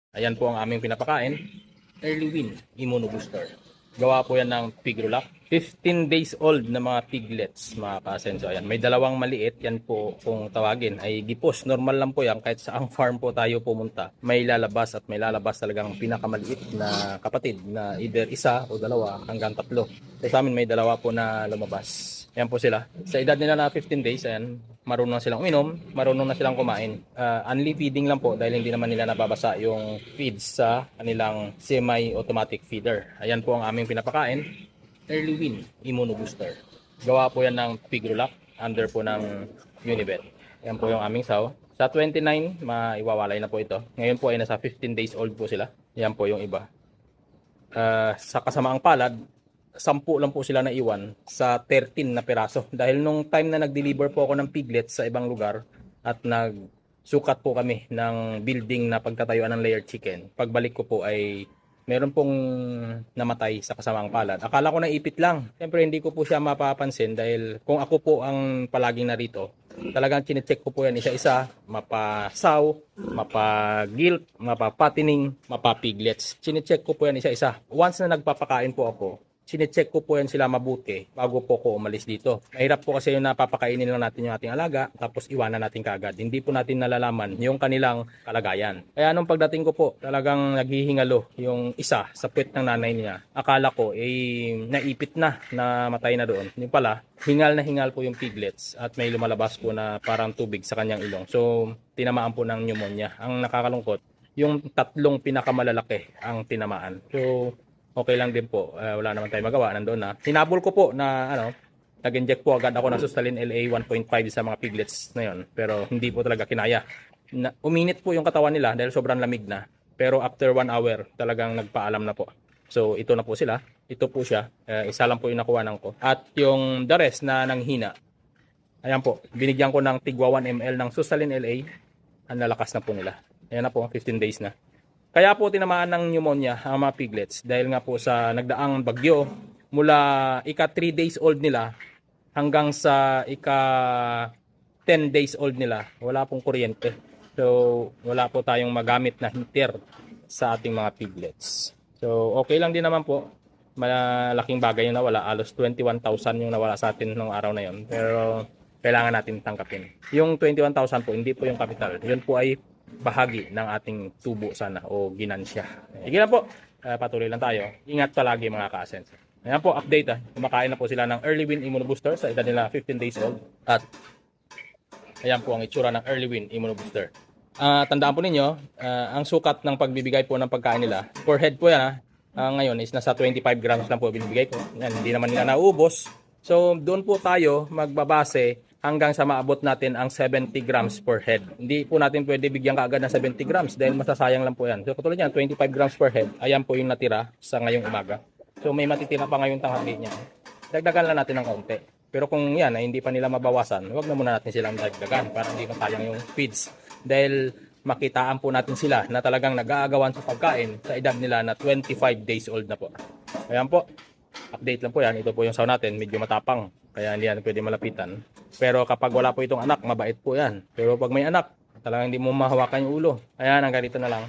Ayan po ang aming pinapakain. Early Win Immuno Booster. Gawa po yan ng Pigrulac. 15 days old na mga piglets, mga ka-asenso. Ayan, may dalawang maliit. Yan po kung tawagin ay gipos. Normal lang po yan. Kahit sa ang farm po tayo pumunta, may lalabas at may lalabas talagang pinakamaliit na kapatid na either isa o dalawa hanggang tatlo. So sa amin may dalawa po na lumabas. Ayan po sila. Sa edad nila na 15 days, ayan, marunong na silang uminom, marunong na silang kumain. Only feeding lang po dahil hindi naman nila nababasa yung feeds sa kanilang semi-automatic feeder. Ayan po ang aming pinapakain. Early Win Immuno Booster. Gawa po yan ng Pigrulac under po ng Unibet. Ayan po yung aming saw. Sa 29, maiwawalay na po ito. Ngayon po ay nasa 15 days old po sila. Ayan po yung iba. Sa kasamaang palad, 10 lang po sila na iwan sa 13 na piraso. Dahil nung time na nag-deliver po ako ng piglets sa ibang lugar at nagsukat po kami ng building na pagtatayuan ng layered chicken, pagbalik ko po ay meron pong namatay sa kasamaang palad. Akala ko naipit lang. Siyempre hindi ko po siya mapapansin dahil kung ako po ang palaging narito, talagang chinecheck ko po yan isa-isa, mapasaw, mapagilp, mapapatining, mapapiglets. Chinecheck ko po yan isa-isa. Once na nagpapakain po ako, sinecheck ko po yan sila mabuti bago po ko umalis dito. Mahirap po kasi yung napapakainin lang natin yung ating alaga tapos iwanan natin kaagad. Hindi po natin nalalaman yung kanilang kalagayan. Kaya nung pagdating ko po, talagang naghihingalo yung isa sa puwet ng nanay niya. Akala ko naipit na matay na doon. Yung pala, hingal na hingal po yung piglets at may lumalabas po na parang tubig sa kanyang ilong. So, tinamaan po ng pneumonia. Ang nakakalungkot, yung tatlong pinakamalalaki ang tinamaan. So, okay lang din po. Wala naman tayong magawa. Nandoon na. Hinabol ko po na nag-inject po agad ako ng Sustalin LA 1.5 sa mga piglets na yon. Pero hindi po talaga kinaya. Uminit po yung katawan nila dahil sobrang lamig na. Pero after 1 hour, talagang nagpaalam na po. So ito na po sila. Ito po siya. Isa lang po yung nakuhanan ko. At yung the rest na nanghina. Ayan po. Binigyan ko ng tigwa 1 ml ng Sustalin LA. Ang lalakas na po nila. Ayan na po. 15 days na. Kaya po tinamaan ng pneumonia ang mga piglets dahil nga po sa nagdaang bagyo mula ika 3 days old nila hanggang sa ika 10 days old nila wala pong kuryente. So wala po tayong magamit na heater sa ating mga piglets. So okay lang din naman po. Malaking bagay yung nawala. Alos 21,000 yung nawala sa atin nung araw na yon. Pero kailangan natin tangkapin. Yung 21,000 po hindi po yung capital. Yun po ay bahagi ng ating tubo sana o ginansya. Sige na po, patuloy lang tayo. Ingat palagi mga ka-asenso. Ayan po, update Kumakain na po sila ng Early Win Immuno Booster sa edad nila 15 days old. At ayan po ang itsura ng Early Win Immuno Booster. Tandaan po ninyo, ang sukat ng pagbibigay po ng pagkain nila, per head po yan ngayon is nasa 25 grams lang po binibigay ko. Yan, hindi naman nila naubos. So doon po tayo magbabase hanggang sa maabot natin ang 70 grams per head. Hindi po natin pwede bigyan kaagad ng 70 grams dahil masasayang lang po yan. So katulad yan, 25 grams per head. Ayan po yung natira sa ngayong umaga. So may matitira pa ngayong tanghali niya. Dagdagan lang natin ng kaunti. Pero kung yan ay hindi pa nila mabawasan, huwag na muna natin silang dagdagan para hindi masayang yung feeds. Dahil makitaan po natin sila na talagang nag-aagawan sa pagkain sa edad nila na 25 days old na po. Ayan po. Update lang po yan. Ito po yung saw natin. Medyo matapang. Kaya hindi yan pwede malapitan. Pero kapag wala po itong anak, mabait po yan. Pero pag may anak, talagang hindi mo mahawakan yung ulo. Ayan, hanggang dito na lang.